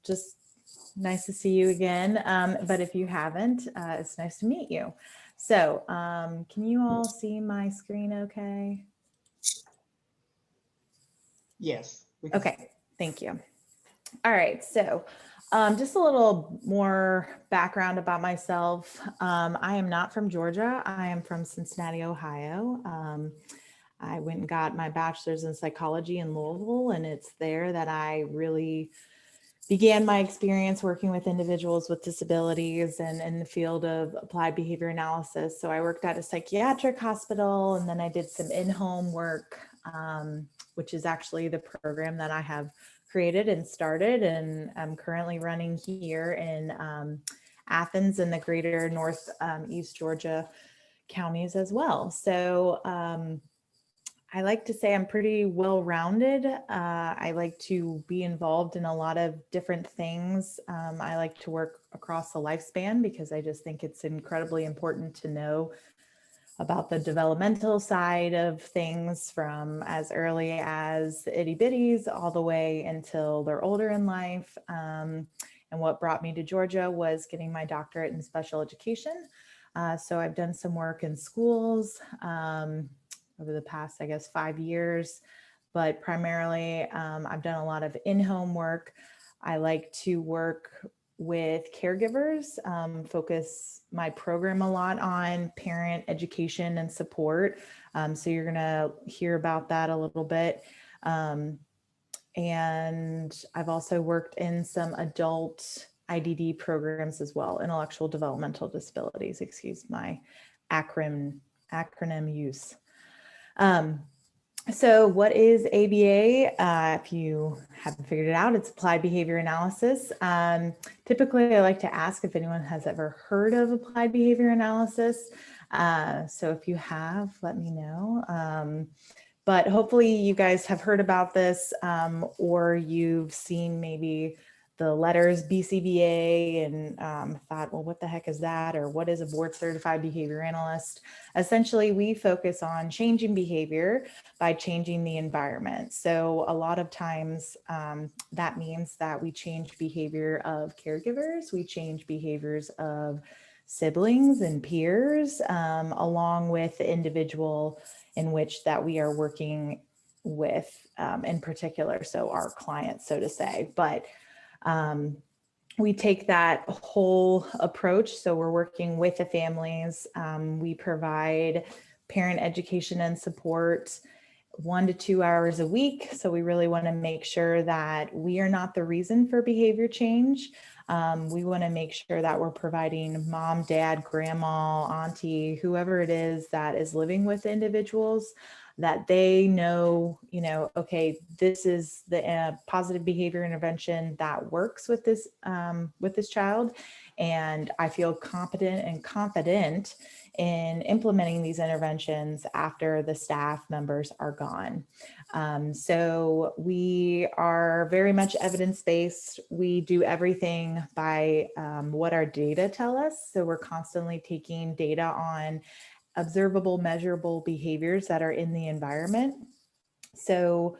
Just nice to see you again. But if you haven't, it's nice to meet you. So can you all see my screen okay? Yes. Okay, thank you. All right, so just a little more background about myself. I am not from Georgia. I am from Cincinnati, Ohio. I went and got my bachelor's in psychology in Louisville, and it's there that I really began my experience working with individuals with disabilities and in the field of applied behavior analysis. So I worked at a psychiatric hospital, and then I did some in-home work, which is actually the program that I have created and started, and I'm currently running here in Athens and the greater East Georgia counties as well. So I like to say I'm pretty well-rounded. I like to be involved in a lot of different things. I like to work across the lifespan because I just think it's incredibly important to know about the developmental side of things from as early as the itty bitties all the way until they're older in life. And what brought me to Georgia was getting my doctorate in special education. So I've done some work in schools over the past, 5 years, but primarily I've done a lot of in-home work. I like to work with caregivers, focus my program a lot on parent education and support. So you're gonna hear about that a little bit. And I've also worked in some adult IDD programs as well, intellectual developmental disabilities, excuse my acronym use. So what is ABA? If you haven't figured it out, it's applied behavior analysis. Typically, I like to ask if anyone has ever heard of applied behavior analysis. So if you have, let me know. But hopefully you guys have heard about this, or you've seen maybe the letters BCBA and thought, well, what the heck is that? Or what is a board certified behavior analyst? Essentially, we focus on changing behavior by changing the environment. So a lot of times that means that we change behavior of caregivers, we change behaviors of siblings and peers, along with the individual in which that we are working with in particular. So our clients, so to say, but we take that whole approach. So we're working with the families. We provide parent education and support 1 to 2 hours a week. So we really want to make sure that we are not the reason for behavior change. We want to make sure that we're providing mom, dad, grandma, auntie, whoever it is that is living with individuals, that they know, okay, this is the positive behavior intervention that works with this child. And I feel competent and confident in implementing these interventions after the staff members are gone. So we are very much evidence-based. We do everything by what our data tell us. So we're constantly taking data on observable, measurable behaviors that are in the environment. So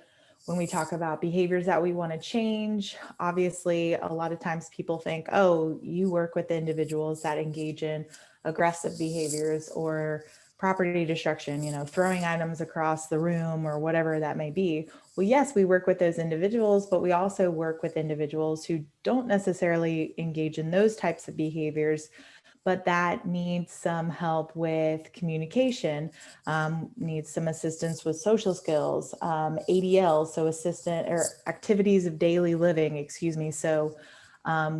when we talk about behaviors that we want to change, obviously, a lot of times people think, oh, you work with individuals that engage in aggressive behaviors or property destruction, throwing items across the room or whatever that may be. Well, yes, we work with those individuals, but we also work with individuals who don't necessarily engage in those types of behaviors, but that needs some help with communication, needs some assistance with social skills, ADL, so assistant or activities of daily living, So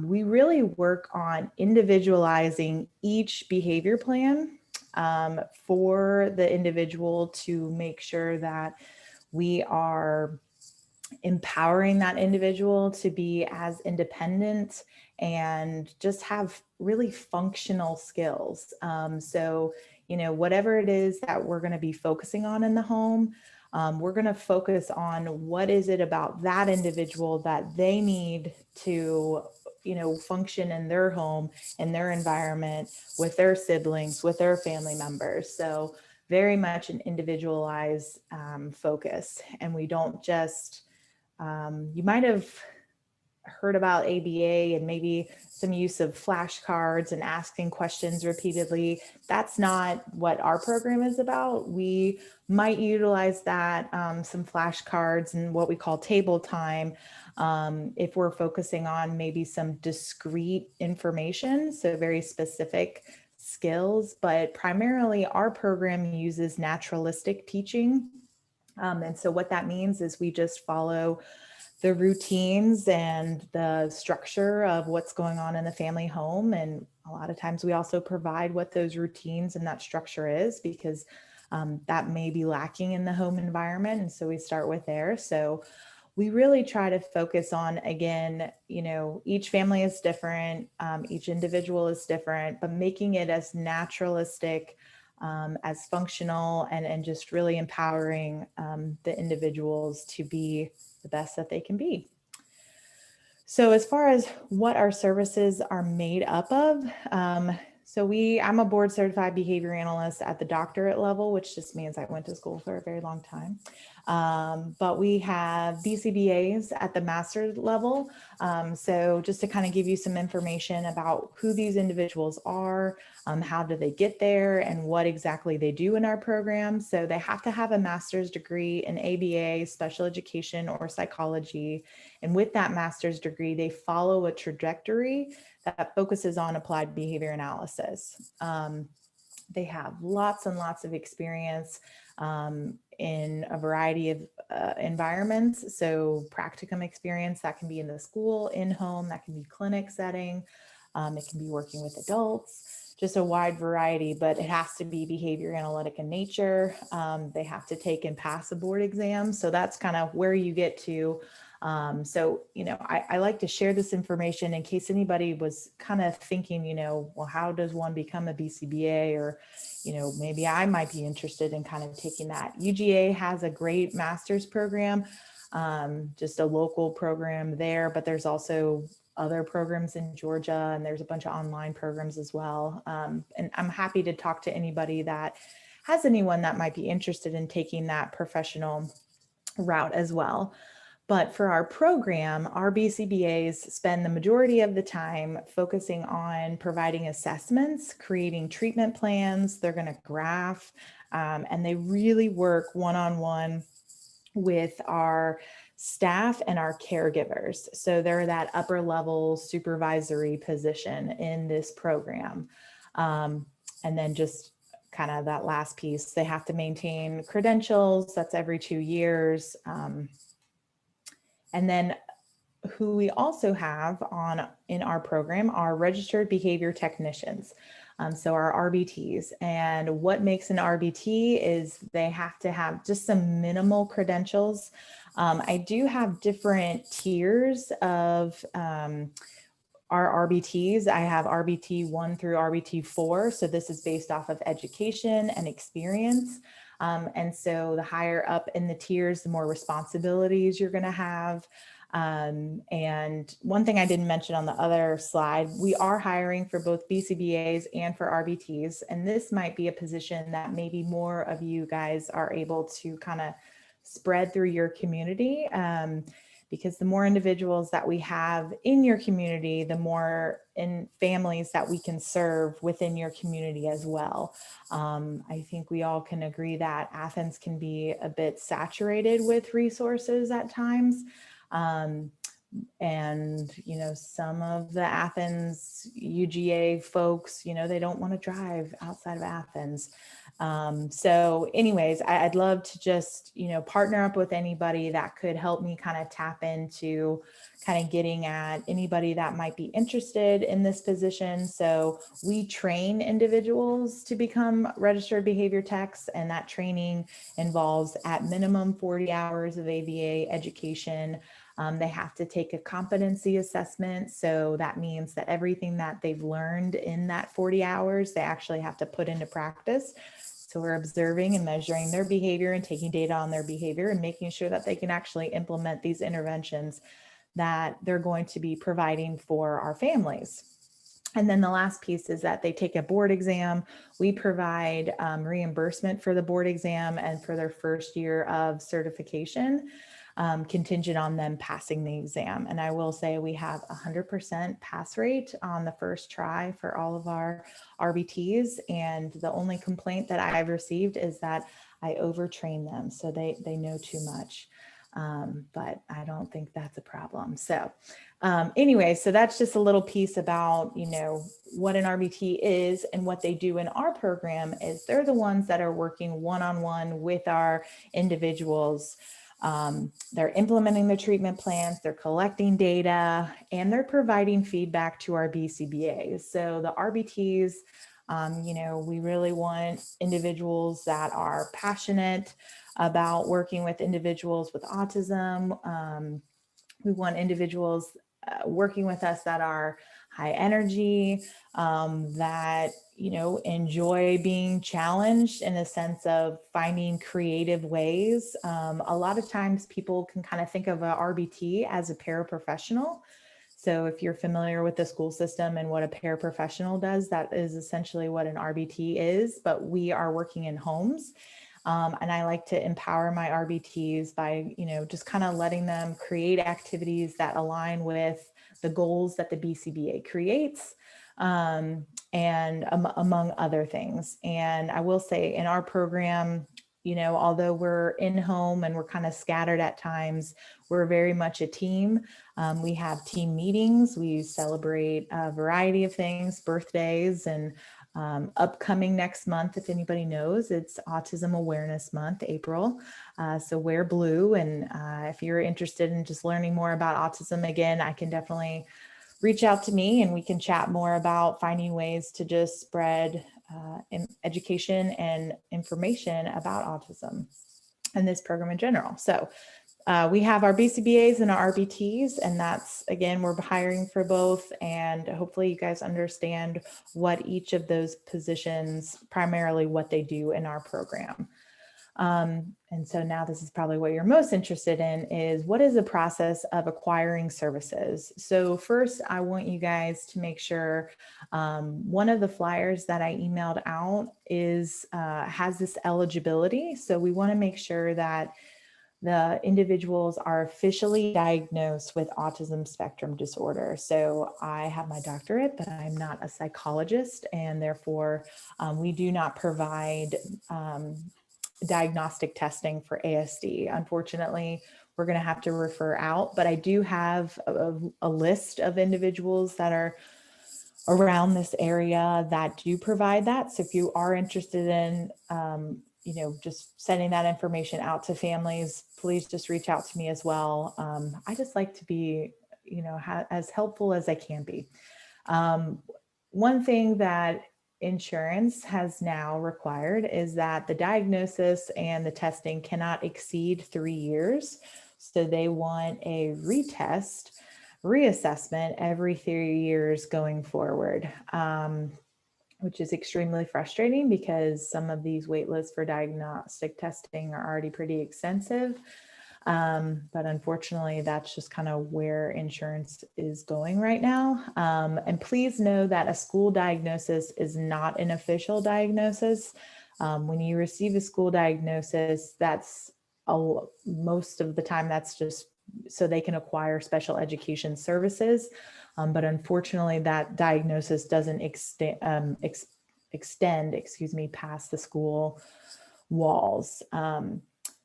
we really work on individualizing each behavior plan for the individual to make sure that we are empowering that individual to be as independent and just have really functional skills. So, whatever it is that we're going to be focusing on in the home, we're going to focus on what is it about that individual that they need to, function in their home, in their environment, with their siblings, with their family members. So very much an individualized focus. And we don't just, you might have heard about ABA and maybe some use of flashcards and asking questions repeatedly, that's not what our program is about. We might utilize that, some flashcards and what we call table time, if we're focusing on maybe some discrete information, so very specific skills, but primarily our program uses naturalistic teaching. And so what that means is we just follow the routines and the structure of what's going on in the family home. And a lot of times we also provide what those routines and that structure is, because that may be lacking in the home environment. And so we start with there. So we really try to focus on, again, each family is different, each individual is different, but making it as naturalistic, as functional, and just really empowering the individuals to be the best that they can be. So as far as what our services are made up of, I'm a board certified behavior analyst at the doctorate level, which just means I went to school for a very long time. But we have BCBAs at the master's level. So just to kind of give you some information about who these individuals are, how do they get there, and what exactly they do in our program. So they have to have a master's degree in ABA, special education, or psychology. And with that master's degree, they follow a trajectory that focuses on applied behavior analysis. They have lots and lots of experience in a variety of environments. So practicum experience, that can be in the school, in home, that can be clinic setting. It can be working with adults, just a wide variety, but it has to be behavior analytic in nature. They have to take and pass a board exam. So that's kind of where you get to. I like to share this information in case anybody was kind of thinking, well, how does one become a BCBA, or, maybe I might be interested in kind of taking that. UGA has a great master's program, just a local program there, but there's also other programs in Georgia, and there's a bunch of online programs as well. And I'm happy to talk to anybody that has anyone that might be interested in taking that professional route as well. But for our program, our BCBAs spend the majority of the time focusing on providing assessments, creating treatment plans. They're going to graph, and they really work one-on-one with our staff and our caregivers. So they're that upper level supervisory position in this program. And then just kind of that last piece, they have to maintain credentials. That's every 2 years. And then who we also have in our program are registered behavior technicians. So our RBTs. And what makes an RBT is they have to have just some minimal credentials. I do have different tiers of our RBTs. I have RBT 1 through RBT 4. So this is based off of education and experience. And so the higher up in the tiers, the more responsibilities you're going to have. And one thing I didn't mention on the other slide, we are hiring for both BCBAs and for RBTs. And this might be a position that maybe more of you guys are able to kind of spread through your community. Because the more individuals that we have in your community, the more in families that we can serve within your community as well. I think we all can agree that Athens can be a bit saturated with resources at times. And, some of the Athens UGA folks, they don't want to drive outside of Athens. So anyways, I'd love to just, partner up with anybody that could help me kind of tap into kind of getting at anybody that might be interested in this position. So we train individuals to become registered behavior techs, and that training involves at minimum 40 hours of ABA education. They have to take a competency assessment. So that means that everything that they've learned in that 40 hours, they actually have to put into practice. So we're observing and measuring their behavior and taking data on their behavior and making sure that they can actually implement these interventions that they're going to be providing for our families. And then the last piece is that they take a board exam. We provide reimbursement for the board exam and for their first year of certification. contingent on them passing the exam. And I will say we have 100% pass rate on the first try for all of our RBTs. And the only complaint that I've received is that I overtrain them, so they know too much. But I don't think that's a problem. So anyway, so that's just a little piece about, you know, what an RBT is, and what they do in our program is they're the ones that are working one-on-one with our individuals. They're implementing the treatment plans, they're collecting data, and they're providing feedback to our BCBAs. So the RBTs, you know, we really want individuals that are passionate about working with individuals with autism. We want individuals working with us that are high energy, that, you know, enjoy being challenged in a sense of finding creative ways. A lot of times people can kind of think of a RBT as a paraprofessional. So if you're familiar with the school system and what a paraprofessional does, that is essentially what an RBT is, but we are working in homes. And I like to empower my RBTs by, you know, just kind of letting them create activities that align with the goals that the BCBA creates, and among other things. And I will say in our program, you know, although we're in home and we're kind of scattered at times, we're very much a team. We have team meetings. We celebrate a variety of things, birthdays, and upcoming next month, if anybody knows, it's Autism Awareness Month, April. So wear blue. And if you're interested in just learning more about autism, again, I can definitely reach out to me and we can chat more about finding ways to just spread education and information about autism and this program in general. So we have our BCBAs and our RBTs, and that's, again, we're hiring for both, and hopefully you guys understand what each of those positions, primarily what they do in our program. And so now this is probably what you're most interested in, is what is the process of acquiring services? So first, I want you guys to make sure one of the flyers that I emailed out is has this eligibility. So we want to make sure that the individuals are officially diagnosed with autism spectrum disorder. So I have my doctorate, but I'm not a psychologist, and therefore we do not provide diagnostic testing for ASD. Unfortunately, we're going to have to refer out, but I do have a list of individuals that are around this area that do provide that. So if you are interested in, you know, just sending that information out to families, please just reach out to me as well. I just like to be, you know, as helpful as I can be. One thing that insurance has now required is that the diagnosis and the testing cannot exceed 3 years. So they want a retest, reassessment every 3 years going forward. Which is extremely frustrating because some of these wait lists for diagnostic testing are already pretty extensive. But unfortunately, that's just kind of where insurance is going right now. And please know that a school diagnosis is not an official diagnosis. When you receive a school diagnosis, that's most of the time that's just so they can acquire special education services. But unfortunately, that diagnosis doesn't extend, past the school walls.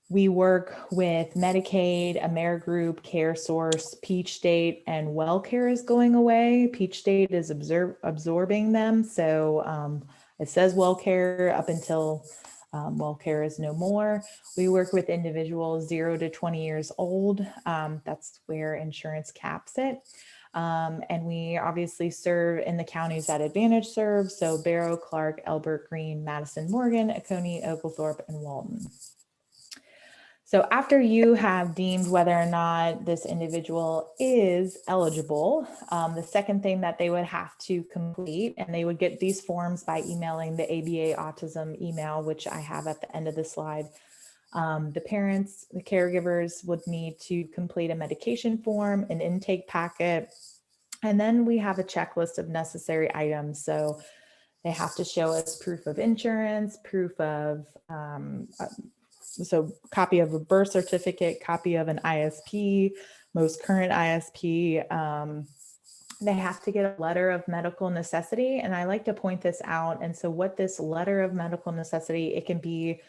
We work with Medicaid, Amerigroup, CareSource, Peach State, and Wellcare is going away. Peach State is absorbing them. So it says Wellcare up until Wellcare is no more. We work with individuals 0 to 20 years old. That's where insurance caps it. And we obviously serve in the counties that Advantage serves. So Barrow, Clark, Elbert, Greene, Madison, Morgan, Oconee, Oglethorpe, and Walton. So after you have deemed whether or not this individual is eligible, the second thing that they would have to complete, and they would get these forms by emailing the ABA Autism email, which I have at the end of the slide. The parents, the caregivers would need to complete a medication form, an intake packet, and then we have a checklist of necessary items. So they have to show us proof of insurance, proof of so copy of a birth certificate, copy of an ISP, most current ISP. They have to get a letter of medical necessity. And I like to point this out. And so what this letter of medical necessity, it can be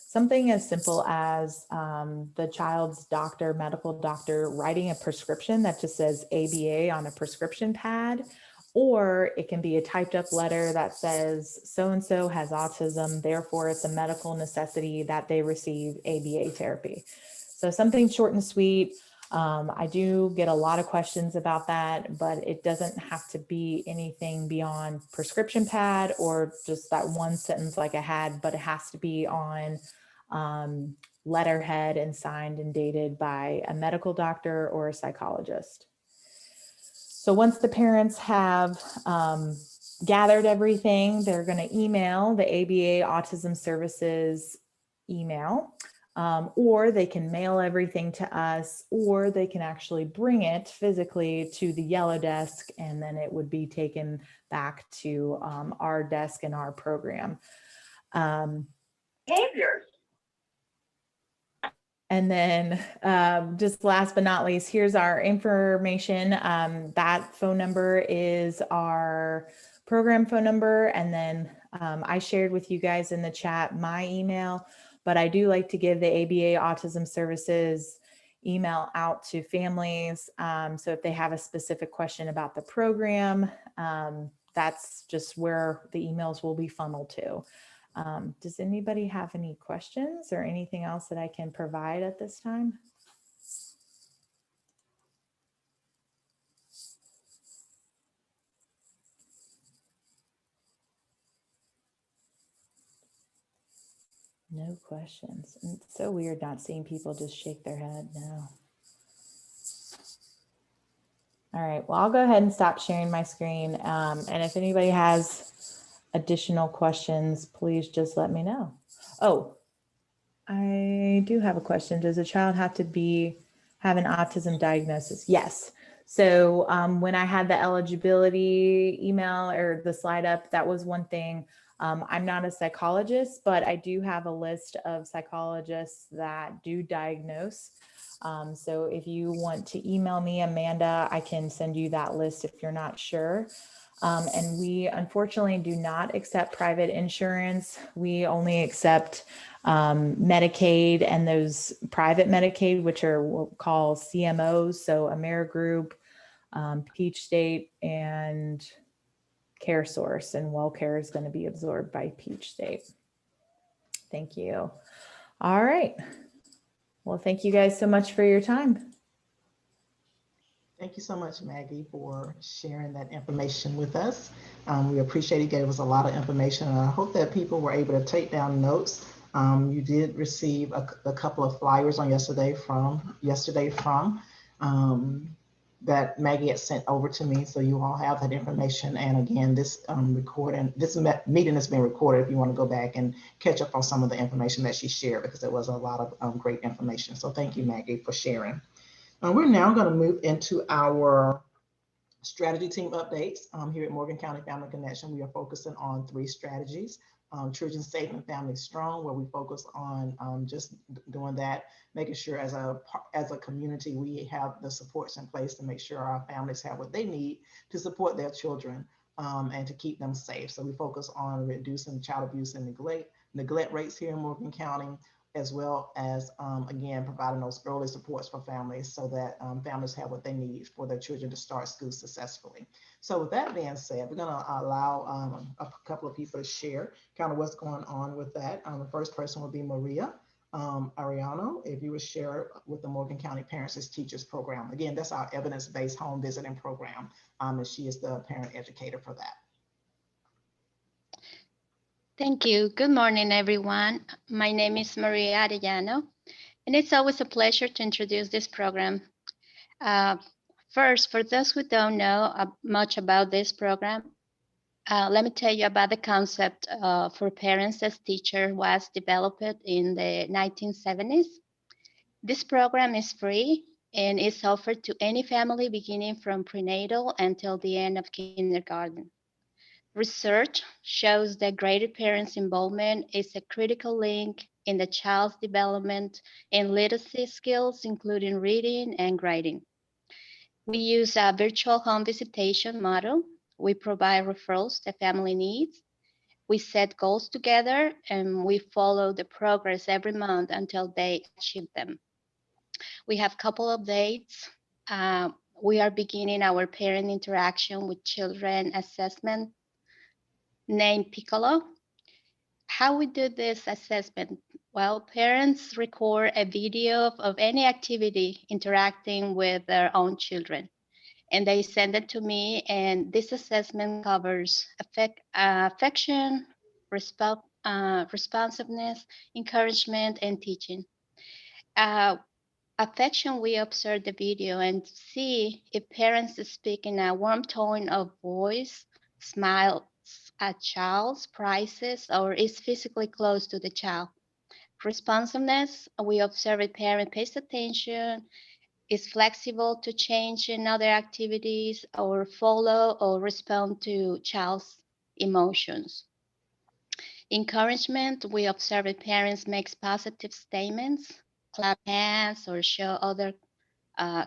something as simple as the child's doctor, medical doctor, writing a prescription that just says ABA on a prescription pad, or it can be a typed up letter that says so-and-so has autism, therefore it's a medical necessity that they receive ABA therapy. So something short and sweet. I do get a lot of questions about that, but it doesn't have to be anything beyond prescription pad or just that one sentence like I had, but it has to be on letterhead and signed and dated by a medical doctor or a psychologist. So once the parents have gathered everything, they're going to email the ABA Autism Services email, or they can mail everything to us, or they can actually bring it physically to the yellow desk, and then it would be taken back to our desk in our program. Behaviors. And then just last but not least, here's our information. That phone number is our program phone number. And then I shared with you guys in the chat my email, but I do like to give the ABA Autism Services email out to families. So if they have a specific question about the program, that's just where the emails will be funneled to. Does anybody have any questions or anything else that I can provide at this time? No questions. And it's so weird not seeing people just shake their head. No. All right, well, I'll go ahead and stop sharing my screen. And if anybody has additional questions, please just let me know. Oh, I do have a question. Does a child have to have an autism diagnosis? Yes. So when I had the eligibility email or the slide up, that was one thing. I'm not a psychologist, but I do have a list of psychologists that do diagnose. So if you want to email me, Amanda, I can send you that list if you're not sure. And we unfortunately do not accept private insurance. We only accept Medicaid and those private Medicaid, which are what we'll call CMOs. So Amerigroup, Peach State, and Care Source, and Wellcare is going to be absorbed by Peach State. Thank you. All right. Well, thank you guys so much for your time. Thank you so much, Maggie, for sharing that information with us. We appreciate it. Gave us a lot of information, and I hope that people were able to take down notes. You did receive a couple of flyers on yesterday from that Maggie had sent over to me, so you all have that information. And again, this meeting has been recorded if you want to go back and catch up on some of the information that she shared, because it was a lot of great information. So thank you, Maggie, for sharing. We're now going to move into our strategy team updates. Here at Morgan County Family Connection, we are focusing on 3 strategies. Children Safe and Family Strong, where we focus on just doing that, making sure as a community we have the supports in place to make sure our families have what they need to support their children and to keep them safe. So we focus on reducing child abuse and neglect rates here in Morgan County, as well as, again, providing those early supports for families so that families have what they need for their children to start school successfully. So with that being said, we're gonna allow a couple of people to share kind of what's going on with that. The first person will be Maria Ariano, if you would share with the Morgan County Parents as Teachers program. Again, that's our evidence-based home visiting program, and she is the parent educator for that. Thank you. Good morning, everyone. My name is Maria Arellano, and it's always a pleasure to introduce this program. First, for those who don't know much about this program, let me tell you about the concept for parents as teacher was developed in the 1970s. This program is free and is offered to any family beginning from prenatal until the end of kindergarten. Research shows that greater parents' involvement is a critical link in the child's development and literacy skills, including reading and writing. We use a virtual home visitation model. We provide referrals the family needs. We set goals together and we follow the progress every month until they achieve them. We have a couple of dates. We are beginning our parent interaction with children assessment named Piccolo. How we do this assessment? Well, parents record a video of any activity interacting with their own children, and they send it to me. And this assessment covers affection, responsiveness, encouragement, and teaching. Affection, we observe the video and see if parents speak in a warm tone of voice, smiles at child's prices, or is physically close to the child. Responsiveness, we observe if parent pays attention, is flexible to change in other activities, or follow or respond to child's emotions. Encouragement, we observe if parents make positive statements, clap hands, or show other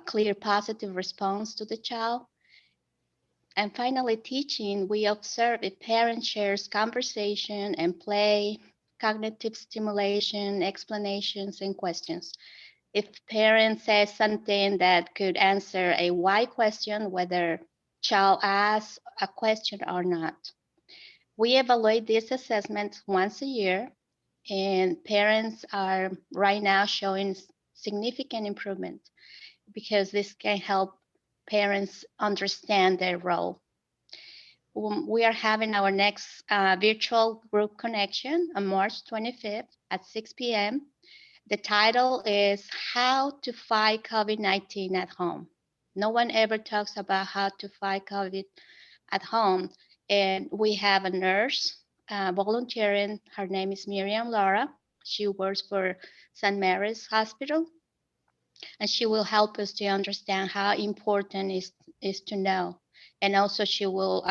clear positive response to the child. And finally, teaching, we observe if parent shares conversation and play, cognitive stimulation, explanations, and questions. If parent says something that could answer a why question, whether child asks a question or not. We evaluate this assessment once a year, and parents are right now showing significant improvement because this can help parents understand their role. We are having our next virtual group connection on March 25th at 6 p.m. The title is How to Fight COVID-19 at Home. No one ever talks about how to fight COVID at home. And we have a nurse volunteering. Her name is Miriam Laura. She works for St. Mary's Hospital. And she will help us to understand how important it is to know. And also she will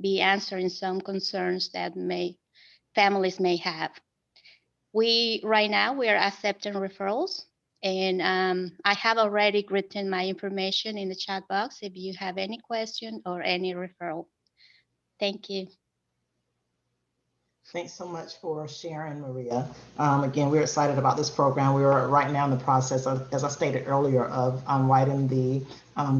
be answering some concerns that families may have. Right now we are accepting referrals, and I have already written my information in the chat box if you have any question or any referral. Thank you. Thanks so much for sharing, Maria. Again, we're excited about this program. We are right now in the process of, as I stated earlier, of writing the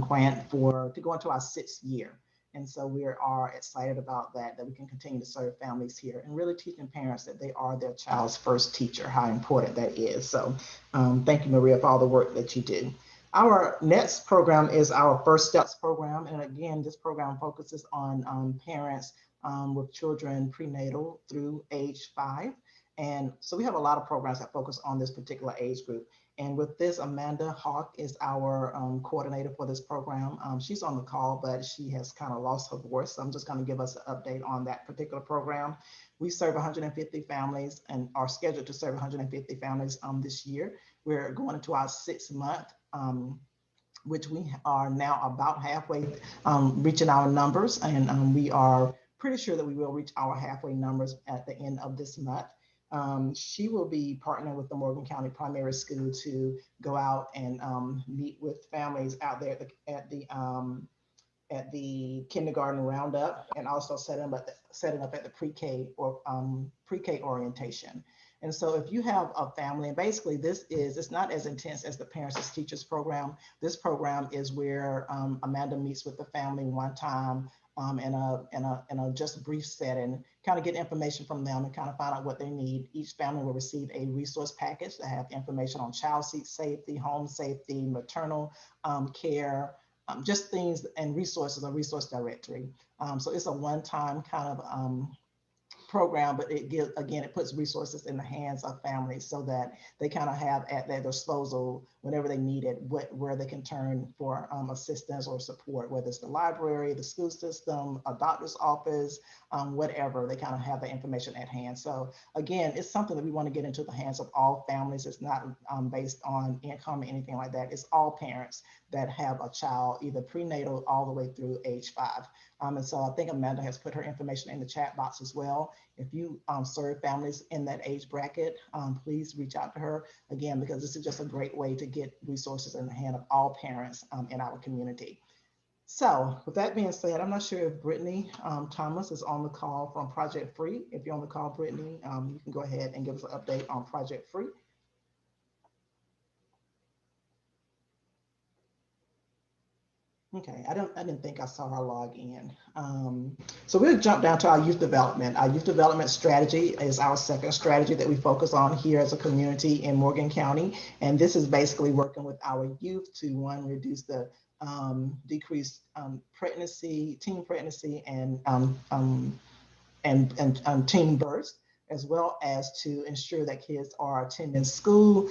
grant to go into our 6th year. And so we are excited about that we can continue to serve families here and really teaching parents that they are their child's first teacher, how important that is. So thank you, Maria, for all the work that you do. Our next program is our First Steps program. And again, this program focuses on parents with children prenatal through age 5. And so we have a lot of programs that focus on this particular age group. And with this, Amanda Hawk is our coordinator for this program. She's on the call, but she has kind of lost her voice. So I'm just going to give us an update on that particular program. We serve 150 families and are scheduled to serve 150 families this year. We're going into our 6th month, which we are now about halfway reaching our numbers. And we are pretty sure that we will reach our halfway numbers at the end of this month. She will be partnering with the Morgan County Primary School to go out and meet with families out there at the kindergarten roundup, and also setting up at the pre-K or pre-K orientation. And so if you have a family, and basically it's not as intense as the Parents as Teachers program. This program is where Amanda meets with the family one time in a just brief setting, kind of get information from them and kind of find out what they need. Each family will receive a resource package that have information on child seat safety, home safety, maternal care, just things and resources, a resource directory. So it's a one-time kind of program, but it puts resources in the hands of families so that they kind of have at their disposal whenever they need it, where they can turn for assistance or support, whether it's the library, the school system, a doctor's office, whatever, they kind of have the information at hand. So again, it's something that we want to get into the hands of all families. It's not based on income or anything like that. It's all parents that have a child, either prenatal all the way through age 5. And so I think Amanda has put her information in the chat box as well. If you serve families in that age bracket, please reach out to her again, because this is just a great way to get resources in the hand of all parents in our community. So with that being said, I'm not sure if Brittany Thomas is on the call from Project Free. If you're on the call, Brittany, you can go ahead and give us an update on Project Free. Okay, I didn't think I saw her log in. So we'll jump down to our youth development. Our youth development strategy is our second strategy that we focus on here as a community in Morgan County. And this is basically working with our youth to, one, reduce the decreased pregnancy, teen pregnancy, and teen births, as well as to ensure that kids are attending school,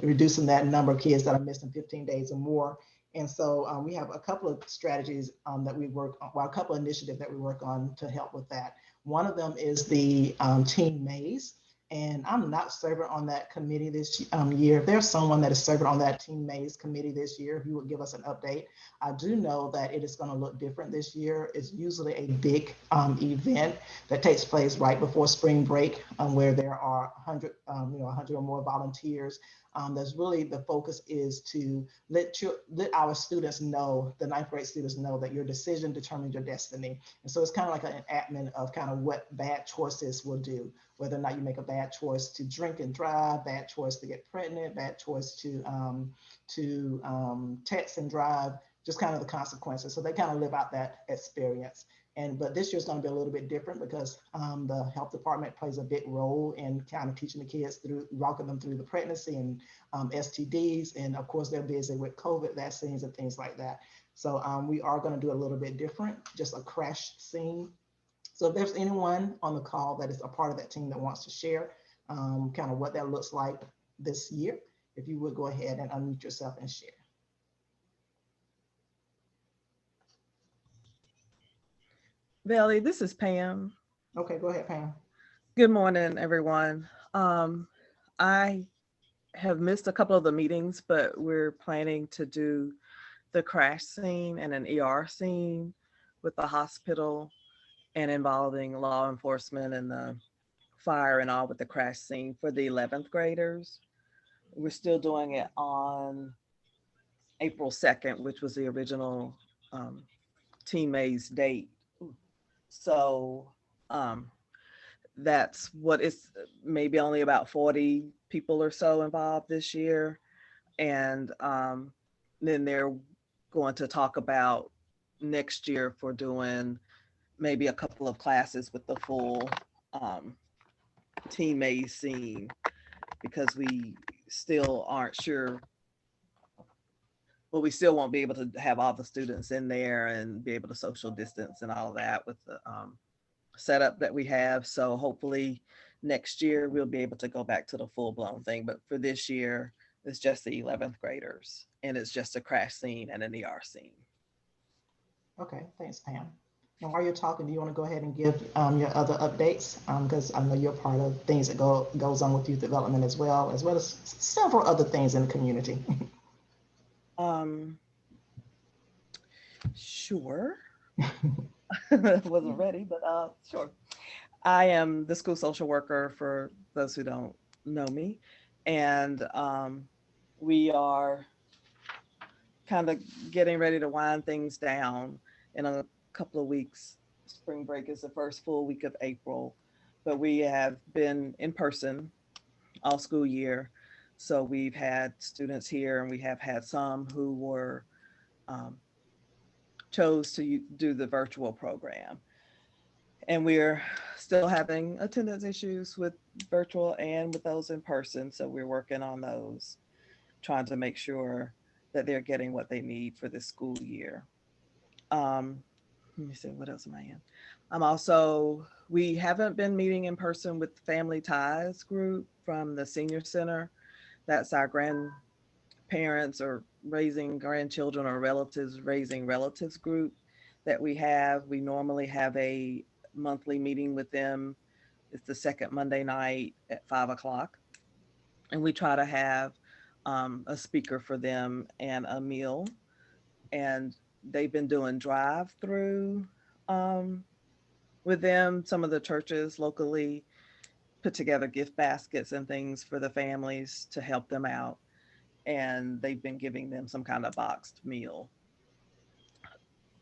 reducing that number of kids that are missing 15 days or more. And so we have a couple of strategies that we work on, well, a couple of initiatives that we work on to help with that. One of them is the teen maze. And I'm not serving on that committee this year. If there's someone that is serving on that teen maze committee this year, if you would give us an update. I do know that it is going to look different this year. It's usually a big event that takes place right before spring break, where there are 100 or more volunteers. That's really, the focus is to let our students know, the ninth grade students know, that your decision determines your destiny. And so it's kind of like an admin of kind of what bad choices will do, whether or not you make a bad choice to drink and drive, bad choice to get pregnant, bad choice to text and drive, just kind of the consequences. So they kind of live out that experience. But this year's going to be a little bit different because the health department plays a big role in kind of teaching the kids through, walking them through the pregnancy and STDs. And of course, they're busy with COVID vaccines and things like that. So we are going to do a little bit different, just a crash scene. So if there's anyone on the call that is a part of that team that wants to share kind of what that looks like this year, if you would go ahead and unmute yourself and share. Valerie, this is Pam. Okay, go ahead, Pam. Good morning, everyone. I have missed a couple of the meetings, but we're planning to do the crash scene and an ER scene with the hospital and involving law enforcement and the fire and all with the crash scene for the 11th graders. We're still doing it on April 2nd, which was the original Teen Maze date. So that's what it's, maybe only about 40 people or so involved this year. And then they're going to talk about next year for doing maybe a couple of classes with the full Teen Maze scene, because we still aren't sure. Well, we still won't be able to have all the students in there and be able to social distance and all of that with the setup that we have. So hopefully next year we'll be able to go back to the full-blown thing. But for this year, it's just the 11th graders, and it's just a crash scene and an ER scene. Okay, thanks, Pam. And while you're talking, do you want to go ahead and give your other updates? Because I know you're part of things that goes on with youth development as well as several other things in the community. Sure. Wasn't ready, but sure. I am the school social worker for those who don't know me. And we are kind of getting ready to wind things down in a couple of weeks. Spring break is the first full week of April, but we have been in person all school year. So we've had students here, and we have had some who were chose to do the virtual program. And we're still having attendance issues with virtual and with those in person. So we're working on those, trying to make sure that they're getting what they need for this school year. Let me see, what else am I in? We haven't been meeting in person with the Family Ties group from the senior center. That's our grandparents or raising grandchildren or relatives raising relatives group that we have. We normally have a monthly meeting with them. It's the second Monday night at 5 o'clock. And we try to have a speaker for them and a meal. And they've been doing drive-through with them. Some of the churches locally put together gift baskets and things for the families to help them out. And they've been giving them some kind of boxed meal.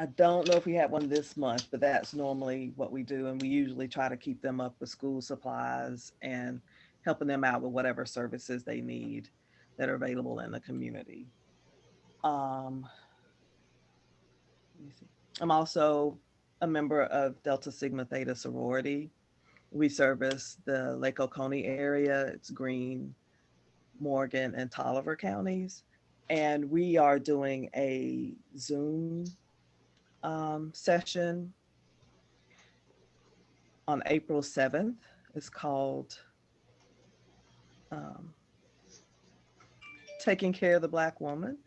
I don't know if we had one this month, but that's normally what we do. And we usually try to keep them up with school supplies and helping them out with whatever services they need that are available in the community. Let me see. I'm also a member of Delta Sigma Theta Sorority. We service the Lake Oconee area. It's Greene, Morgan, and Tolliver counties. And we are doing a Zoom session on April 7th. It's called Taking Care of the Black Woman.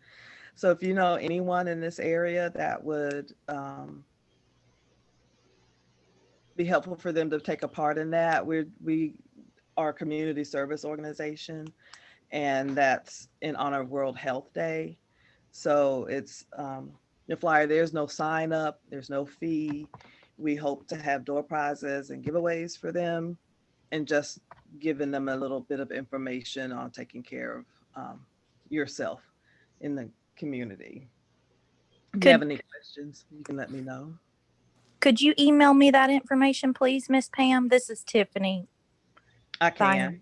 So if you know anyone in this area that would be helpful for them to take a part in that, we are a community service organization, and that's in honor of World Health Day. So it's the flyer, there's no sign up, there's no fee. We hope to have door prizes and giveaways for them, and just giving them a little bit of information on taking care of yourself in the community. If you have any questions, you can let me know. Could you email me that information, please, Miss Pam? This is Tiffany. I can. Diane.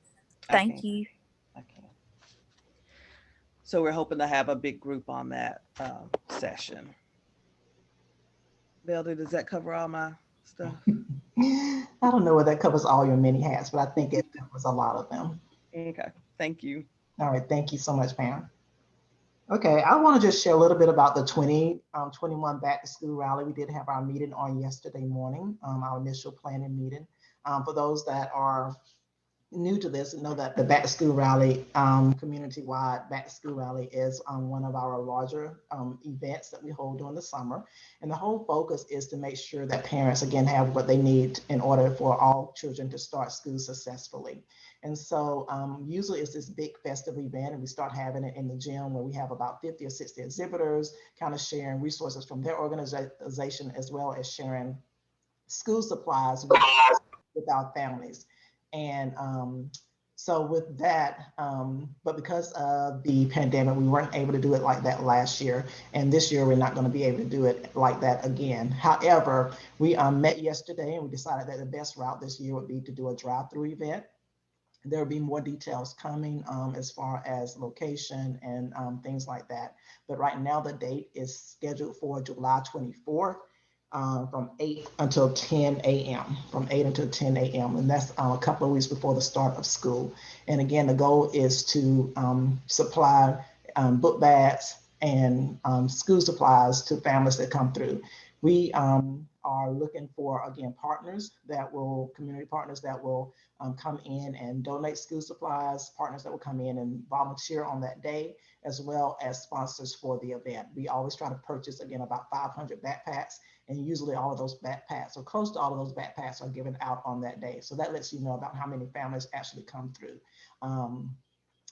Thank you. I can. So we're hoping to have a big group on that session. Velda, does that cover all my stuff? I don't know whether that covers all your many hats, but I think it covers a lot of them. Okay, thank you. All right, thank you so much, Pam. Okay, I want to just share a little bit about the 2021 Back to School Rally. We did have our meeting on yesterday morning, our initial planning meeting. For those that are new to this, know that the Back to School Rally, community-wide Back to School Rally, is one of our larger events that we hold during the summer. And the whole focus is to make sure that parents, again, have what they need in order for all children to start school successfully. And so usually it's this big festive event, and we start having it in the gym where we have about 50 or 60 exhibitors kind of sharing resources from their organization, as well as sharing school supplies with our families. And so with that, but because of the pandemic, we weren't able to do it like that last year. And this year, we're not going to be able to do it like that again. However, we met yesterday and we decided that the best route this year would be to do a drive-through event. There will be more details coming as far as location and things like that. But right now, the date is scheduled for July 24th. From 8 until 10 a.m. From 8 until 10 a.m. And that's a couple of weeks before the start of school. And again, the goal is to supply book bags and school supplies to families that come through. We are looking for, again, community partners that will come in and donate school supplies, partners that will come in and volunteer on that day, as well as sponsors for the event. We always try to purchase, again, about 500 backpacks, and usually all of those backpacks, or close to all of those backpacks, are given out on that day. So that lets you know about how many families actually come through.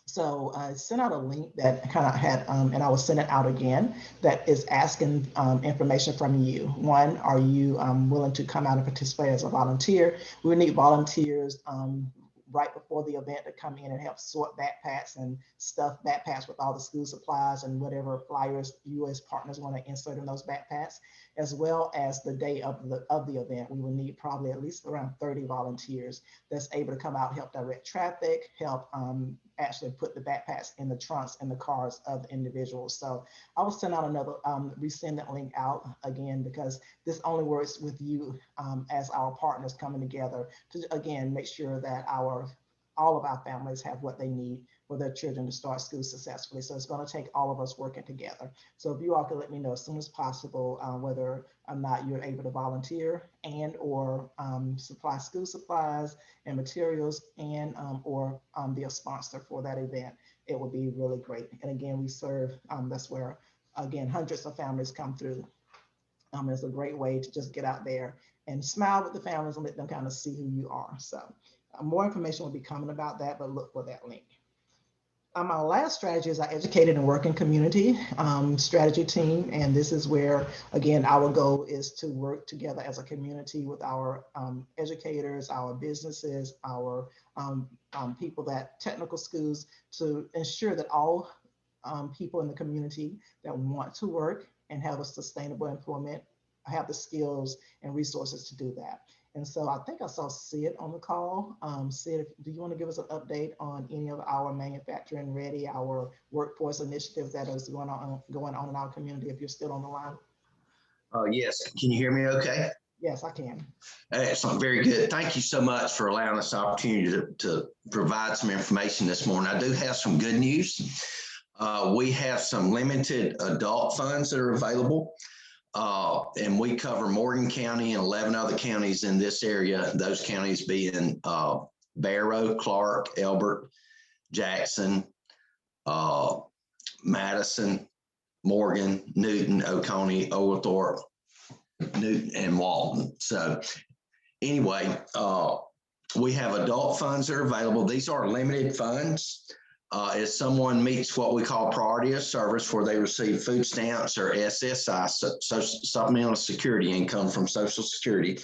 So I sent out a link that kind of had, and I will send it out again, that is asking information from you. One, are you willing to come out and participate as a volunteer? We need volunteers right before the event to come in and help sort backpacks and stuff backpacks with all the school supplies and whatever flyers you as partners want to insert in those backpacks, as well as the day of the event. We will need probably at least around 30 volunteers that's able to come out, help direct traffic, help actually put the backpacks in the trunks and the cars of the individuals. So I will send out another, resend that link out again, because this only works with you as our partners coming together to, again, make sure that all of our families have what they need for their children to start school successfully. So it's going to take all of us working together. So if you all can let me know as soon as possible whether or not you're able to volunteer and or supply school supplies and materials and or be a sponsor for that event, it would be really great. And again, we serve, that's where, again, hundreds of families come through. It's a great way to just get out there and smile with the families and let them kind of see who you are. So more information will be coming about that, but look for that link. Our last strategy is our educated and working community strategy team. And this is where, again, our goal is to work together as a community with our educators, our businesses, our people that technical schools, to ensure that all people in the community that want to work and have a sustainable employment have the skills and resources to do that. And so I think I saw Sid on the call. Sid, do you want to give us an update on any of our manufacturing ready, our workforce initiatives that is going on in our community, if you're still on the line? Yes, can you hear me okay? Yes, I can. Excellent, very good. Thank you so much for allowing us the opportunity to provide some information this morning. I do have some good news. We have some limited adult funds that are available. And we cover Morgan County and 11 other counties in this area, those counties being Barrow, Clark, Elbert, Jackson, Madison, Morgan, Newton, Oconee, Oglethorpe, Newton, and Walton. So anyway, we have adult funds that are available. These are limited funds. If someone meets what we call priority of service, where they receive food stamps or SSI, supplemental security income from Social Security,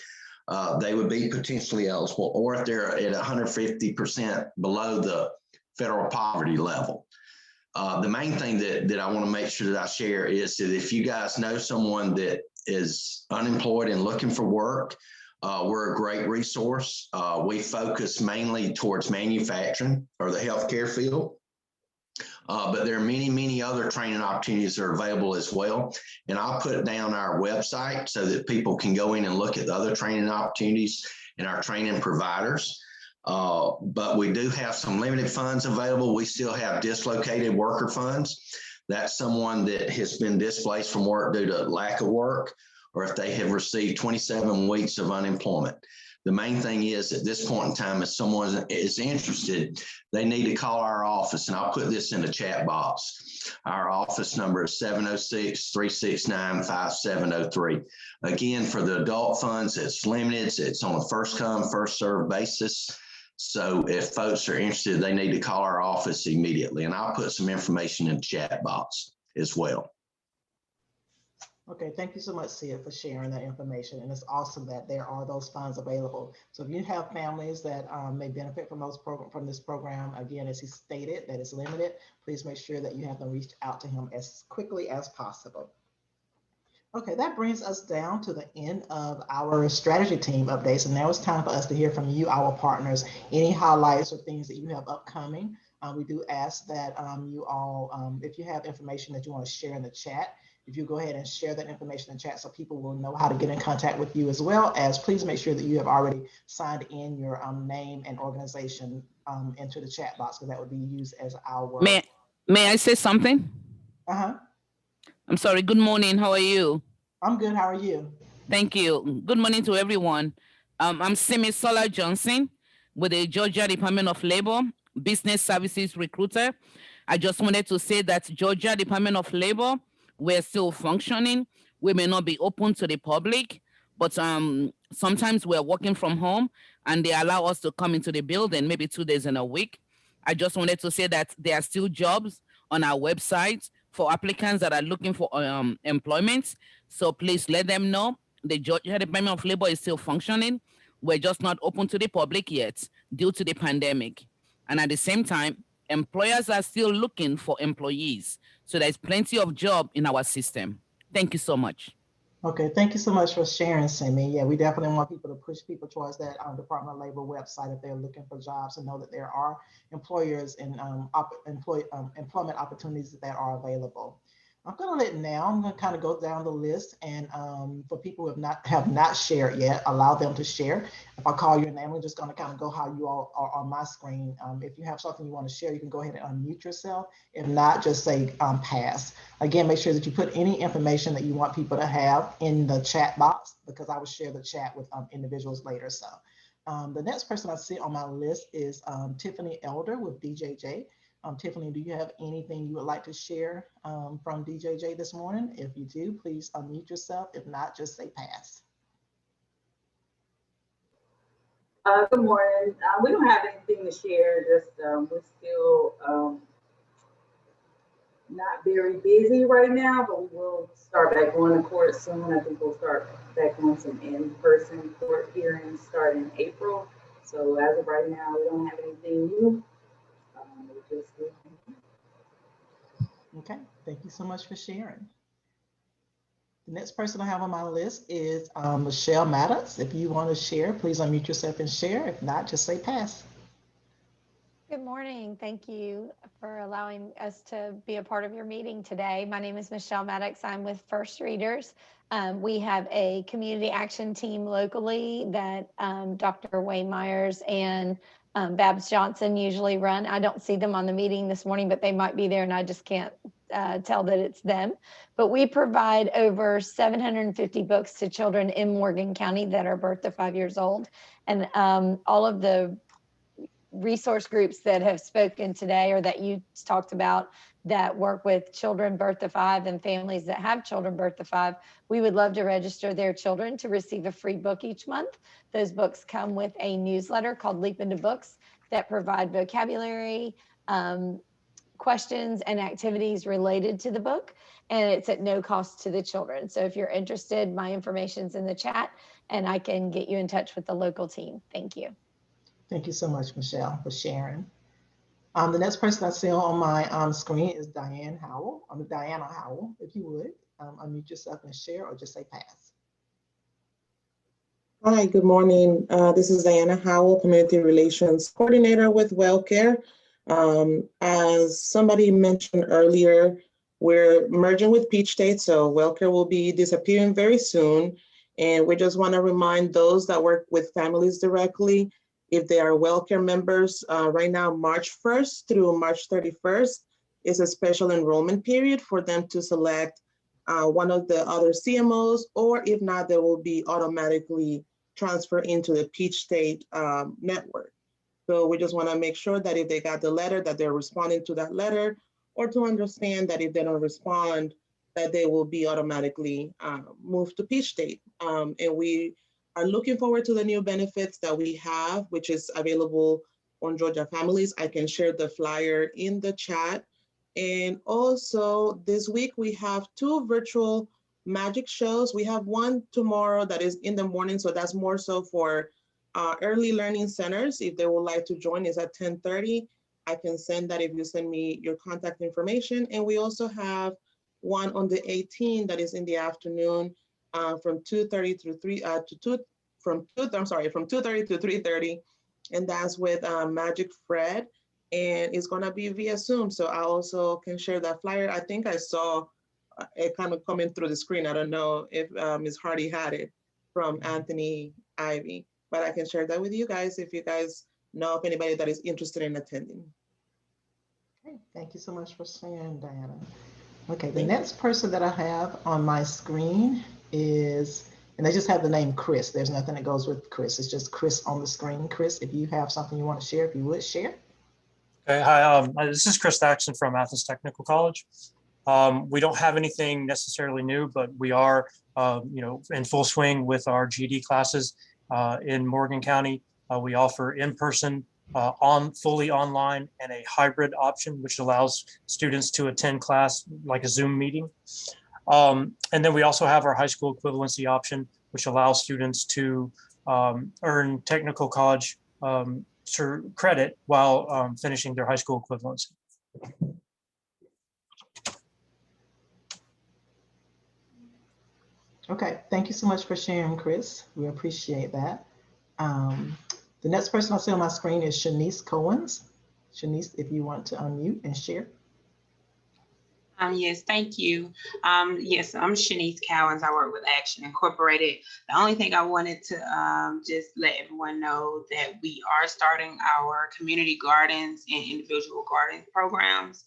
they would be potentially eligible, or if they're at 150% below the federal poverty level. The main thing that I want to make sure that I share is that if you guys know someone that is unemployed and looking for work, we're a great resource. We focus mainly towards manufacturing or the healthcare field. But there are many, many other training opportunities that are available as well. And I'll put down our website so that people can go in and look at the other training opportunities and our training providers. But we do have some limited funds available. We still have dislocated worker funds. That's someone that has been displaced from work due to lack of work, or if they have received 27 weeks of unemployment. The main thing is at this point in time, if someone is interested, they need to call our office, and I'll put this in the chat box. Our office number is 706-369-5703. Again, for the adult funds, it's limited. It's on a first come, first served basis. So if folks are interested, they need to call our office immediately, and I'll put some information in the chat box as well. Okay, thank you so much, Sia, for sharing that information. And it's awesome that there are those funds available. So if you have families that may benefit from this program, again, as he stated, that is limited, please make sure that you have them reach out to him as quickly as possible. Okay, that brings us down to the end of our strategy team updates. And now it's time for us to hear from you, our partners, any highlights or things that you have upcoming. We do ask that you all, if you have information that you want to share in the chat, if you go ahead and share that information in the chat so people will know how to get in contact with you, as well as please make sure that you have already signed in your name and organization into the chat box, because that would be used as our. May I say something? I'm sorry. Good morning. How are you? I'm good. How are you? Thank you. Good morning to everyone. I'm Simi Sola Johnson with the Georgia Department of Labor Business Services Recruiter. I just wanted to say that Georgia Department of Labor, we're still functioning. We may not be open to the public, but sometimes we're working from home and they allow us to come into the building maybe 2 days in a week. I just wanted to say that there are still jobs on our website for applicants that are looking for employment. So please let them know. The Georgia Department of Labor is still functioning. We're just not open to the public yet due to the pandemic. And at the same time, employers are still looking for employees. So there's plenty of job in our system. Thank you so much. Okay, thank you so much for sharing, Simi. Yeah, we definitely want people to push people towards that Department of Labor website if they're looking for jobs, and know that there are employers and employment opportunities that are available. I'm going to kind of go down the list, and for people who have not shared yet, allow them to share. If I call your name, we're just going to kind of go how you all are on my screen. If you have something you want to share, you can go ahead and unmute yourself. If not, just say pass. Again, make sure that you put any information that you want people to have in the chat box, because I will share the chat with individuals later. So the next person I see on my list is Tiffany Elder with DJJ. Tiffany, do you have anything you would like to share from DJJ this morning? If you do, please unmute yourself. If not, just say pass. Good morning. We don't have anything to share. Just we're still not very busy right now, but we will start back going to court soon. I think we'll start back on some in-person court hearings starting in April. So as of right now, we don't have anything new. We're just Okay, thank you so much for sharing. The next person I have on my list is Michelle Mattis. If you want to share, please unmute yourself and share. If not, just say pass. Good morning. Thank you for allowing us to be a part of your meeting today. My name is Michelle Maddox. I'm with First Readers. We have a community action team locally that Dr. Wayne Myers and Babs Johnson usually run. I don't see them on the meeting this morning, but they might be there and I just can't tell that it's them. But we provide over 750 books to children in Morgan County that are birth to 5 years old. And all of the resource groups that have spoken today or that you talked about that work with children birth to 5 and families that have children birth to 5, we would love to register their children to receive a free book each month. Those books come with a newsletter called Leap Into Books that provide vocabulary, questions and activities related to the book, and it's at no cost to the children. So if you're interested, my information's in the chat and I can get you in touch with the local team. Thank you. Thank you so much, Michelle, for sharing. The next person I see on my screen is Diane Howell. Diana Howell, if you would, unmute yourself and share or just say pass. Hi, good morning. This is Diana Howell, Community Relations Coordinator with Wellcare. As somebody mentioned earlier, we're merging with Peach State, so Wellcare will be disappearing very soon. And we just want to remind those that work with families directly, if they are Wellcare members, right now, March 1st through March 31st is a special enrollment period for them to select one of the other CMOs, or if not, they will be automatically transferred into the Peach State network. So we just want to make sure that if they got the letter, that they're responding to that letter, or to understand that if they don't respond, that they will be automatically moved to Peach State. And we are looking forward to the new benefits that we have, which is available on Georgia Families. I can share the flyer in the chat. And also this week we have 2 virtual magic shows. We have one tomorrow that is in the morning, so that's more so for early learning centers. If they would like to join, is at 10:30. I can send that if you send me your contact information. And we also have one on the 18th that is in the afternoon from 2:30 to 2:30 to 3:30, and that's with Magic Fred, and it's gonna be via Zoom. So I also can share that flyer. I think I saw it kind of coming through the screen. I don't know if Ms. Hardy had it from Anthony Ivy, but I can share that with you guys if you guys know of anybody that is interested in attending. Okay, thank you so much for sharing, Diana. Okay, the next person that I have on my screen is, and they just have the name Chris. There's nothing that goes with Chris. It's just Chris on the screen. Chris, if you have something you want to share, if you would share. Okay, hi, this is Chris Thaxton from Athens Technical College. We don't have anything necessarily new, but we are, in full swing with our GED classes in Morgan County. We offer in-person, fully online, and a hybrid option, which allows students to attend class like a Zoom meeting. And then we also have our high school equivalency option, which allows students to earn technical college credit while finishing their high school equivalency. Okay, thank you so much for sharing, Chris. We appreciate that. The next person I see on my screen is Shanice Cohens. Shanice, if you want to unmute and share. Yes, thank you. Yes, I'm Shanice Cowens. I work with Action Incorporated. The only thing I wanted to just let everyone know that we are starting our community gardens and individual garden programs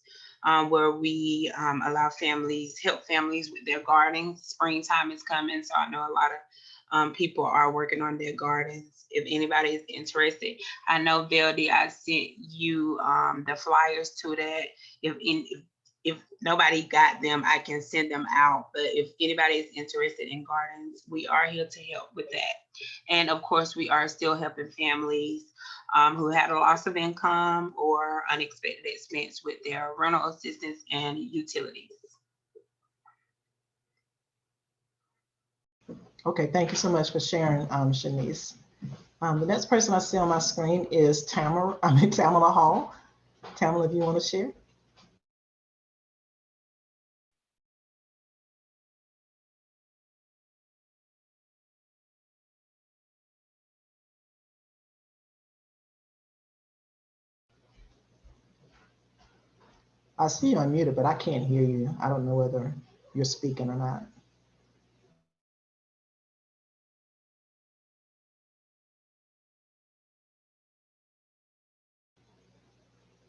where we allow families, help families with their gardening. Springtime is coming, so I know a lot of people are working on their gardens. If anybody is interested, I know Veldy, I sent you the flyers to that. If if nobody got them, I can send them out. But if anybody is interested in gardens, we are here to help with that. And of course, we are still helping families who had a loss of income or unexpected expense with their rental assistance and utilities. Okay, thank you so much for sharing, Shanice. The next person I see on my screen is Tamara Hall. Tamara, if you want to share. I see you unmuted, but I can't hear you. I don't know whether you're speaking or not.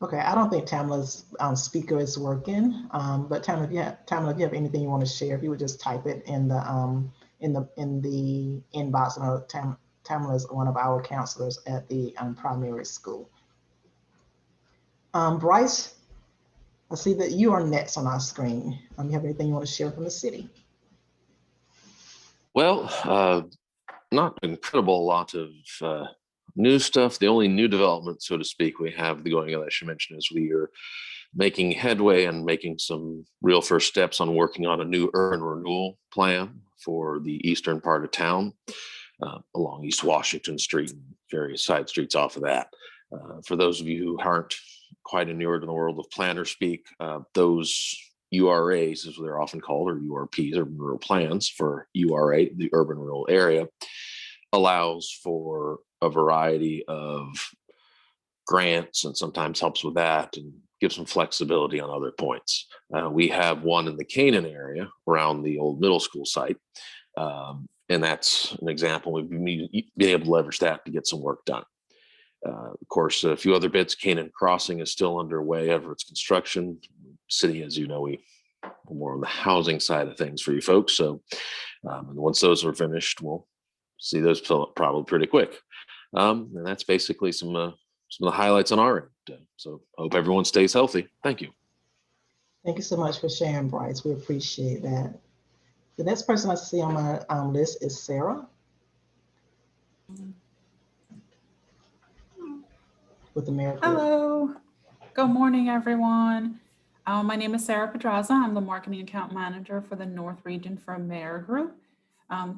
Okay, I don't think Tamala's speaker is working. But Tamala, if you have anything you want to share, if you would just type it in the inbox. I know Tamala is one of our counselors at the primary school. Bryce, I see that you are next on our screen. You have anything you want to share from the city? Well, not an incredible lot of new stuff. The only new development, so to speak, we have going on, I should mention, is we are making headway and making some real first steps on working on a new urban renewal plan for the eastern part of town, along East Washington Street and various side streets off of that. For those of you who aren't quite inured in the world of planner speak, those URAs, as they're often called, or URPs, urban rural plans for URA, the urban rural area, allows for a variety of grants and sometimes helps with that and gives some flexibility on other points. We have one in the Canaan area around the old middle school site. And that's an example. We've been able to leverage that to get some work done. Of course, a few other bits. Canaan Crossing is still underway over its construction. City, as you know, we're more on the housing side of things for you folks. So and once those are finished, we'll see those fill up probably pretty quick. And that's basically some of the highlights on our end. So I hope everyone stays healthy. Thank you. Thank you so much for sharing, Bryce. We appreciate that. The next person I see on my list is Sarah. With AmeriCorps. Hello, good morning, everyone. My name is Sarah Pedraza. I'm the marketing account manager for the North region for AmeriCorps.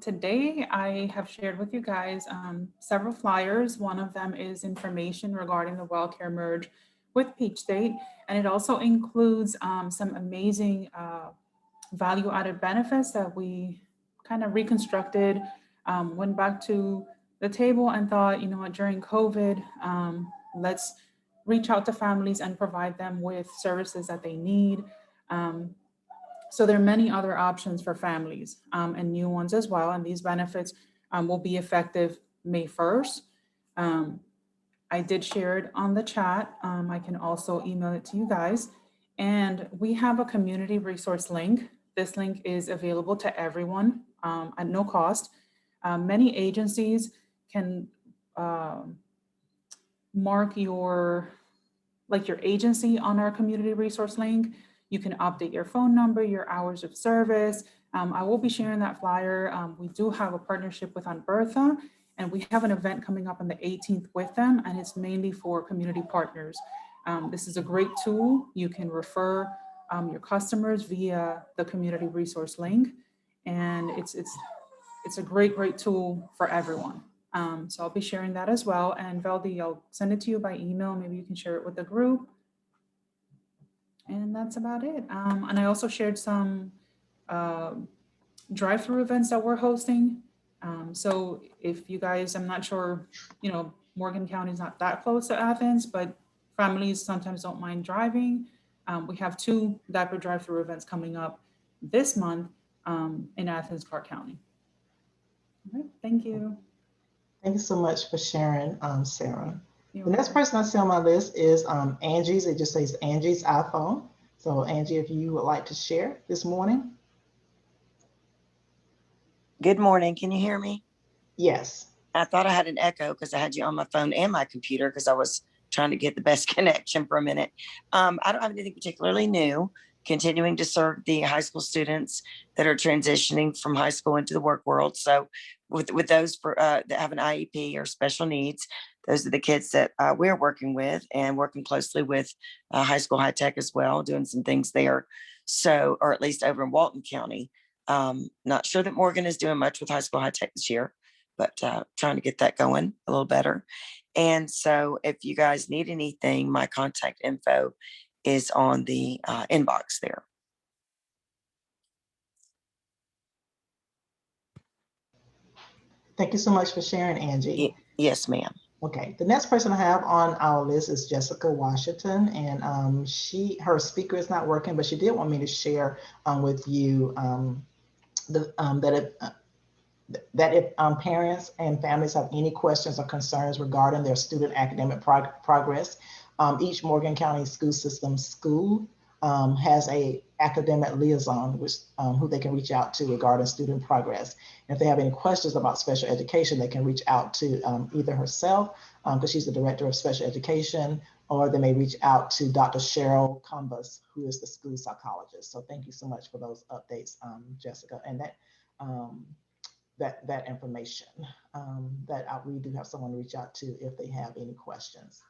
Today, I have shared with you guys several flyers. One of them is information regarding the Wellcare merge with Peach State, and it also includes some amazing value-added benefits that we kind of reconstructed, went back to the table and thought, you know what, during COVID, let's reach out to families and provide them with services that they need. So there are many other options for families and new ones as well. And these benefits will be effective May 1st. I did share it on the chat. I can also email it to you guys. And we have a community resource link. This link is available to everyone at no cost. Many agencies can mark your agency on our community resource link. You can update your phone number, your hours of service. I will be sharing that flyer. We do have a partnership with Unbertha, and we have an event coming up on the 18th with them, and it's mainly for community partners. This is a great tool. You can refer your customers via the community resource link, and it's a great tool for everyone. So I'll be sharing that as well. And Valdi, I'll send it to you by email. Maybe you can share it with the group. And that's about it. And I also shared some drive-through events that we're hosting. So if you guys, I'm not sure, you know, Morgan County is not that close to Athens, but families sometimes don't mind driving. We have 2 diaper drive-through events coming up this month in Athens, Clark County. All right, thank you. Thank you so much for sharing, Sarah. The next person I see on my list is Angie's. It just says Angie's iPhone. So Angie, if you would like to share this morning. Good morning. Can you hear me? Yes. I thought I had an echo because I had you on my phone and my computer because I was trying to get the best connection for a minute. I don't have anything particularly new. continuing to serve the high school students that are transitioning from high school into the work world. So with those that have an IEP or special needs, those are the kids that we're working with, and working closely with high school high tech as well, doing some things there. So, or at least over in Walton County. Not sure that Morgan is doing much with high school high tech this year, but trying to get that going a little better. And so if you guys need anything, my contact info is on the inbox there. Thank you so much for sharing, Angie. Yes, ma'am. Okay, the next person I have on our list is Jessica Washington, and her speaker is not working, but she did want me to share with you that if parents and families have any questions or concerns regarding their student academic progress, each Morgan County school system has a academic liaison who they can reach out to regarding student progress. And if they have any questions about special education, they can reach out to either herself, because she's the director of special education, or they may reach out to Dr. Cheryl Cumbus, who is the school psychologist. So thank you so much for those updates, Jessica, and that information we do have someone to reach out to if they have any questions.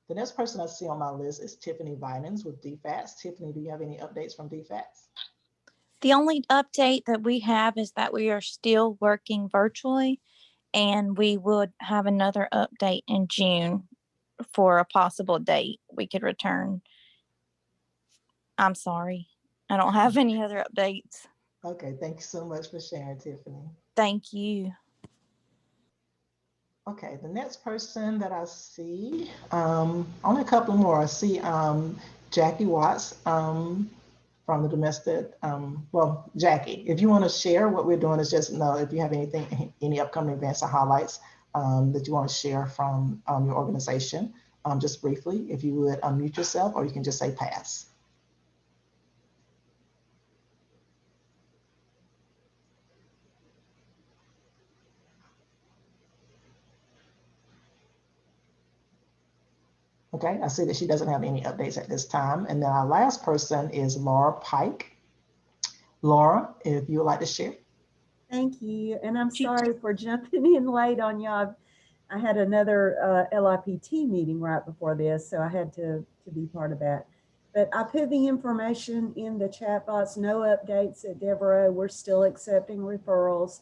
The next person I see on my list is Tiffany Vinans with DFAS. Tiffany, do you have any updates from DFAS? The only update that we have is that we are still working virtually, and we would have another update in June for a possible date we could return. I'm sorry, I don't have any other updates. Okay, thank you so much for sharing, Tiffany. Thank you. Okay, the next person that I see, only a couple more. I see Jackie Watts from the domestic, Jackie, if you want to share what we're doing, is just know if you have any upcoming events or highlights that you want to share from your organization, just briefly, if you would unmute yourself, or you can just say pass. Okay, I see that she doesn't have any updates at this time. And then our last person is Laura Pike. Laura, if you would like to share. Thank you. And I'm sorry for jumping in late on y'all. I had another LIPT meeting right before this, so I had to be part of that. But I put the information in the chat box. No updates at Devereaux. We're still accepting referrals,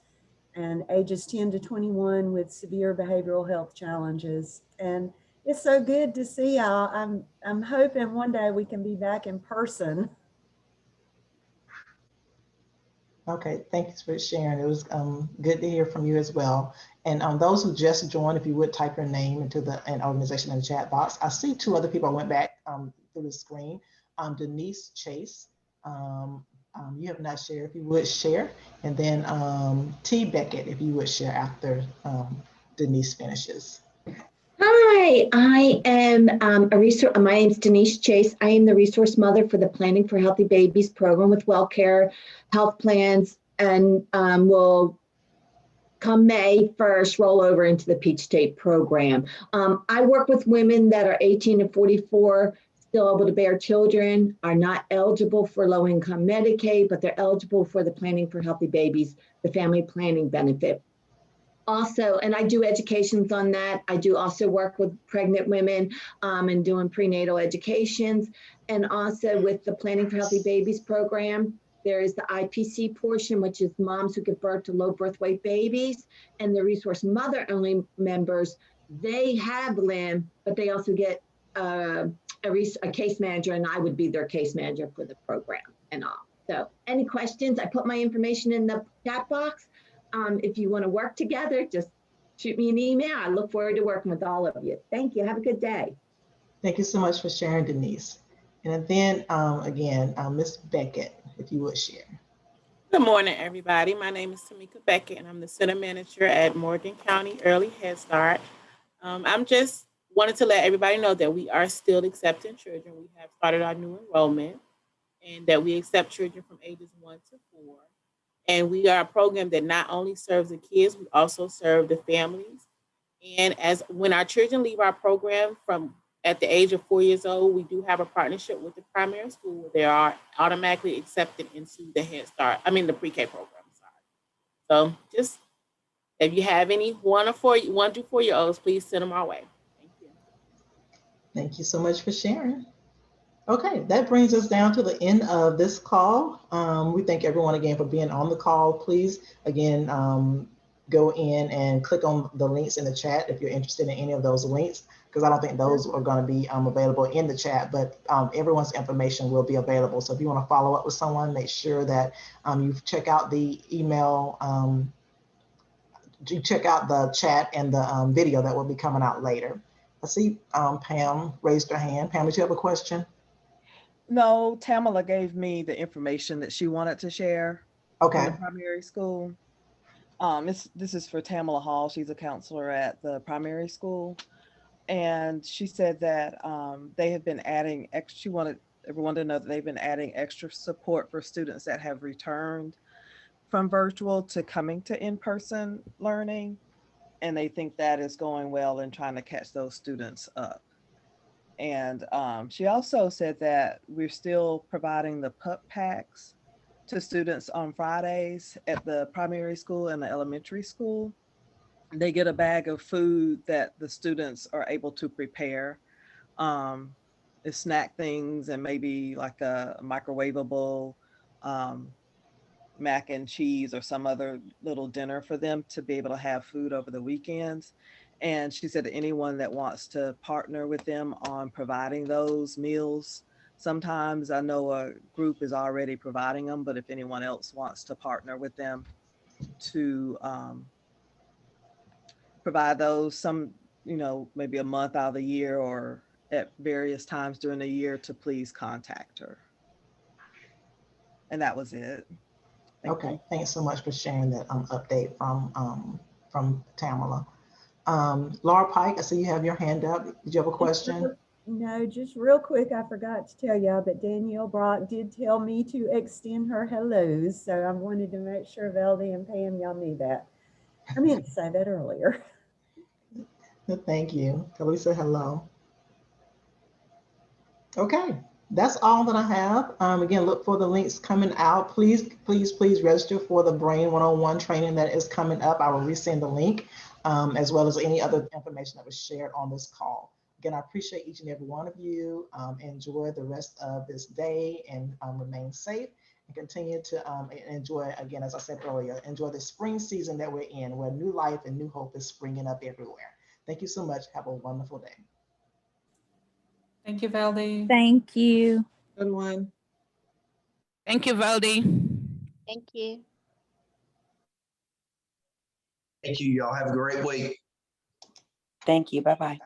and ages 10 to 21 with severe behavioral health challenges. And it's so good to see y'all. I'm hoping one day we can be back in person. Okay, thanks for sharing. It was good to hear from you as well. And those who just joined, if you would type your name into an organization in the chat box. I see two other people. I went back through the screen. Denise Chase, you have not shared. If you would share, and then T. Beckett, if you would share after Denise finishes. Hi, I am my name is Denise Chase. I am the resource mother for the Planning for Healthy Babies program with Wellcare Health Plans, and will come May 1st roll over into the Peach State program. I work with women that are 18 to 44, still able to bear children, are not eligible for low-income Medicaid, but they're eligible for the Planning for Healthy Babies, the family planning benefit. Also, and I do educations on that. I do also work with pregnant women and doing prenatal educations. And also with the Planning for Healthy Babies program, there is the IPC portion, which is moms who give birth to low birth weight babies, and the resource mother only members, they have LIM, but they also get a case manager, and I would be their case manager for the program and all. So any questions, I put my information in the chat box. If you want to work together, just shoot me an email. I look forward to working with all of you. Thank you. Have a good day. Thank you so much for sharing, Denise. And then again, Ms. Beckett, if you would share. Good morning, everybody. My name is Tamika Beckett, and I'm the Center Manager at Morgan County Early Head Start. I'm just wanted to let everybody know that we are still accepting children. We have started our new enrollment, and that we accept children from ages 1 to 4. And we are a program that not only serves the kids, we also serve the families. And when our children leave our program from at the age of 4 years old, we do have a partnership with the primary school where they are automatically accepted into the Head Start, the pre-K program. So just, if you have any 1 to 4 year olds, please send them our way. Thank you. Thank you so much for sharing. Okay, that brings us down to the end of this call. We thank everyone again for being on the call. Please, again, go in and click on the links in the chat if you're interested in any of those links, because I don't think those are going to be available in the chat, but everyone's information will be available. So if you want to follow up with someone, make sure that you check out the email, you check out the chat and the video that will be coming out later. I see Pam raised her hand. Pam, did you have a question? No, Tamala gave me the information that she wanted to share. Okay. In the primary school. This is for Tamala Hall. She's a counselor at the primary school. And she said that they have been adding extra, she wanted everyone to know that they've been adding extra support for students that have returned from virtual to coming to in-person learning. And they think that is going well in trying to catch those students up. And she also said that we're still providing the pup packs to students on Fridays at the primary school and the elementary school. They get a bag of food that the students are able to prepare. Snack things and maybe like a microwavable mac and cheese or some other little dinner for them to be able to have food over the weekends. And she said that anyone that wants to partner with them on providing those meals, sometimes I know a group is already providing them, but if anyone else wants to partner with them to provide those, maybe a month out of the year or at various times during the year, to please contact her. And that was it. Okay, thanks so much for sharing that update from Tamala. Laura Pike, I see you have your hand up. Did you have a question? No, just real quick, I forgot to tell y'all that Danielle Brock did tell me to extend her hellos, so I wanted to make sure Veldy and Pam, y'all knew that. I meant to say that earlier. Thank you. Talisa, hello. Okay, that's all that I have. Again, look for the links coming out. Please register for the Brain 101 training that is coming up. I will resend the link, as well as any other information that was shared on this call. Again, I appreciate each and every one of you. Enjoy the rest of this day and remain safe and continue to enjoy, again, as I said earlier, enjoy the spring season that we're in, where new life and new hope is springing up everywhere. Thank you so much. Have a wonderful day. Thank you, Veldy. Thank you. Good one. Thank you, Veldy. Thank you. Thank you. Y'all have a great week. Thank you. Bye-bye.